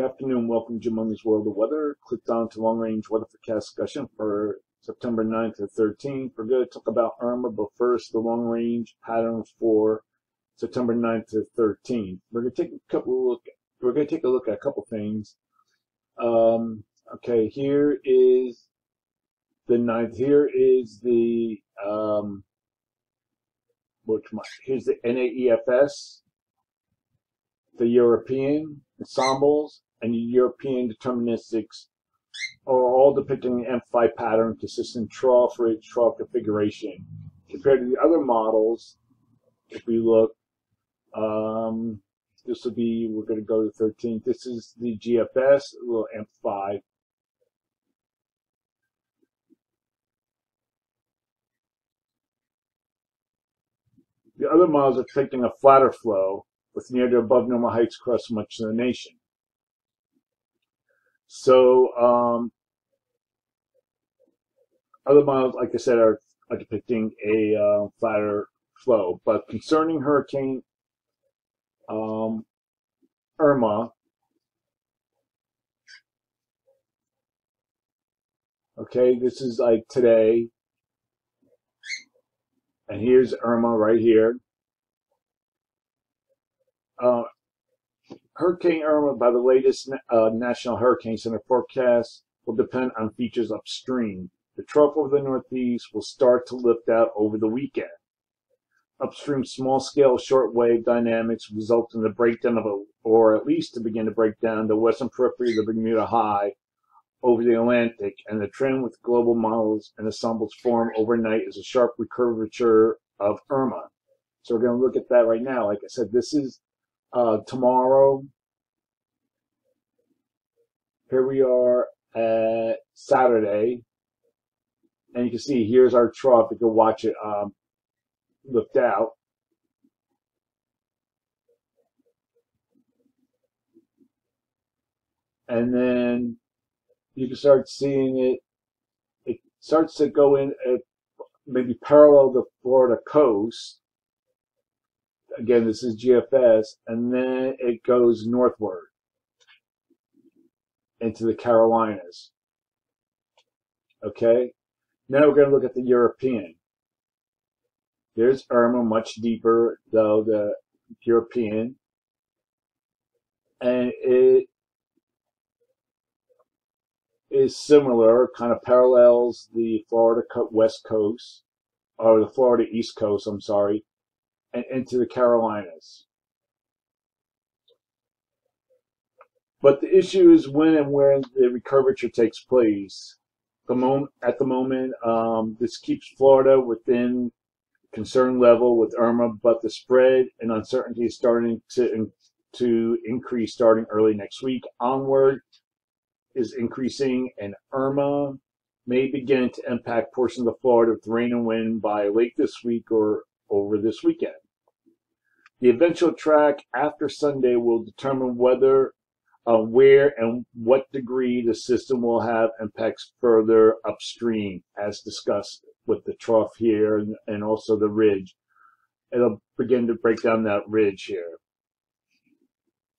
Good afternoon. Welcome to Jim Munley's World of Weather. Clicked on to long-range weather forecast discussion for September 9th to 13th. We're going to talk about Irma, but first the long-range pattern for September 9th to 13th. We're going to take a look at a couple things. Okay, here is the 9th. Here is the here's the NAEFS, the European ensembles, and the European deterministics are all depicting the M5 pattern, consistent trough, ridge, trough configuration. Compared to the other models, if we look, this will be, we're going to go to 13th. This is the GFS, a little M5. The other models are depicting a flatter flow with near to above normal heights across much of the nation. So other models, like I said, are depicting a flatter flow. But concerning Hurricane Irma, okay, this is like today, and here's Irma right here. Hurricane Irma, by the latest National Hurricane Center forecast, will depend on features upstream. The trough over the Northeast will start to lift out over the weekend. Upstream small-scale shortwave dynamics result in the breakdown of or at least to begin to break down the western periphery of the Bermuda High over the Atlantic, and the trend with global models and ensembles form overnight is a sharp recurvature of Irma. So we're going to look at that right now. Like I said, this is tomorrow. Here we are at Saturday, and you can see here's our trough. You can watch it lift out. And then you can start seeing it. It starts to go in at maybe parallel the Florida coast. Again, this is GFS, and then it goes northward into the Carolinas. Okay, now we're going to look at the European. There's Irma, much deeper, though, the European, and it is similar, kind of parallels the Florida west coast, or the Florida east coast, I'm sorry, and into the Carolinas. But the issue is when and where the recurvature takes place. At the moment, this keeps Florida within concern level with Irma, but the spread and uncertainty is starting to increase starting early next week. Onward is increasing, and Irma may begin to impact portions of Florida with rain and wind by late this week or over this weekend. The eventual track after Sunday will determine whether, where, and what degree the system will have impacts further upstream, as discussed with the trough here and also the ridge. It'll begin to break down that ridge here.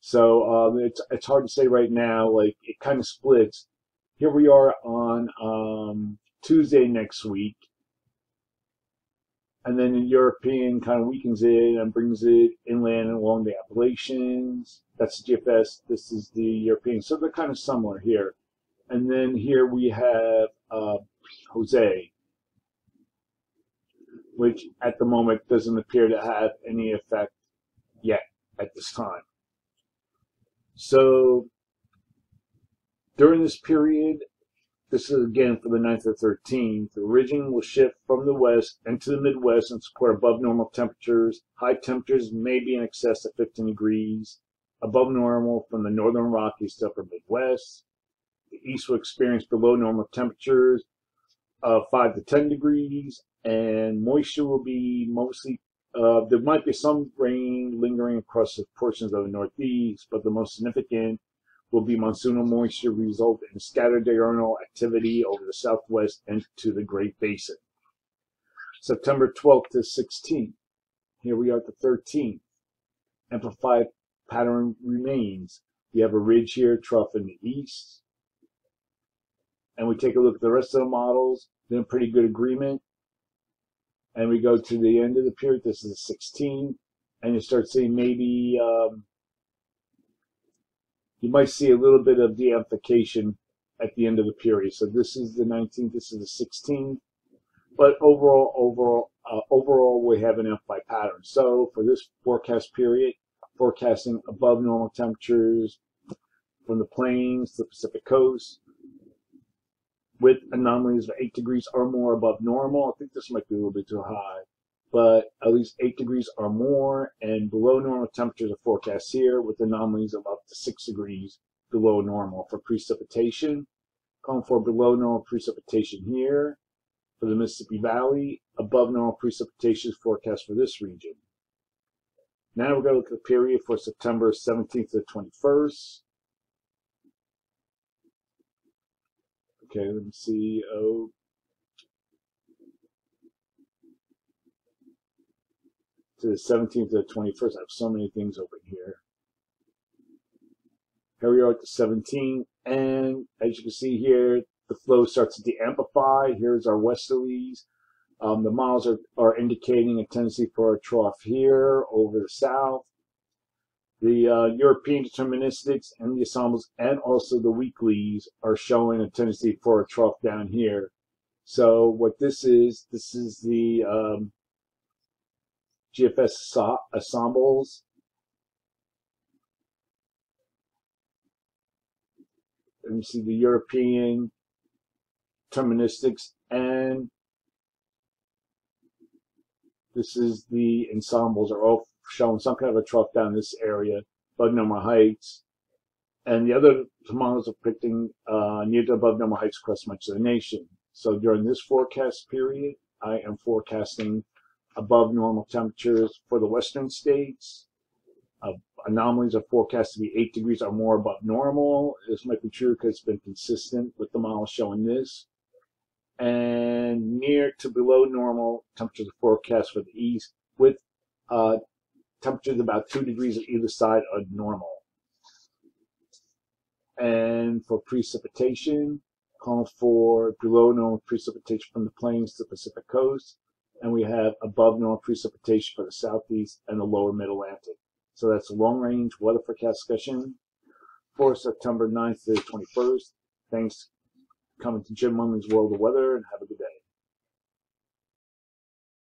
So it's hard to say right now. Like, it kind of splits. Here we are on Tuesday next week, and then the European kind of weakens it and brings it inland along the Appalachians. That's the GFS. This is the European. So they're kind of similar here. And then here we have Jose, which at the moment doesn't appear to have any effect yet at this time. So during this period, this is again for the 9th or 13th, the ridging will shift from the west into the Midwest and support above normal temperatures. High temperatures may be in excess of 15 degrees above normal from the northern Rockies to upper Midwest. The east will experience below normal temperatures of 5 to 10 degrees, and moisture will be mostly, there might be some rain lingering across the portions of the Northeast, but the most significant will be monsoonal moisture result in scattered diurnal activity over the Southwest and to the Great Basin. September 12th to 16th. Here we are at the 13th. Amplified pattern remains. You have a ridge here, trough in the east. And we take a look at the rest of the models, they're in pretty good agreement. And we go to the end of the period, this is the 16, and you start seeing maybe, you might see a little bit of de-amplification at the end of the period. So this is the 19th, this is the 16th. But overall, we have an amplified pattern. So for this forecast period, forecasting above normal temperatures from the plains to the Pacific coast, with anomalies of 8 degrees or more above normal. I think this might be a little bit too high, but at least 8 degrees or more, and below normal temperatures are forecast here, with anomalies of up to 6 degrees below normal for precipitation. Calling for below normal precipitation here for the Mississippi Valley. Above normal precipitation is forecast for this region. Now we're going to look at the period for September 17th to the 21st. Okay, let me see. To the 17th to the 21st. I have so many things open here. Here we are at the 17th, and as you can see here, the flow starts to de-amplify. Here's our westerlies. The models are indicating a tendency for a trough here over the south. The European deterministics and the ensembles and also the weeklies are showing a tendency for a trough down here. So what this is the GFS ensembles. Let me see the European deterministics, and this is the ensembles are all showing some kind of a trough down this area, above normal heights. And the other models are predicting near to above normal heights across much of the nation. So during this forecast period, I am forecasting above normal temperatures for the western states. Anomalies are forecast to be 8 degrees or more above normal. This might be true because it's been consistent with the model showing this. And near to below normal temperatures are forecast for the east, with temperatures about 2 degrees on either side of normal. And for precipitation, calling for below normal precipitation from the plains to the Pacific coast, and we have above normal precipitation for the southeast and the lower mid-Atlantic. So that's a long-range weather forecast discussion for September 9th to the 21st. Thanks for coming to Jim Munley's World of Weather, and have a good day.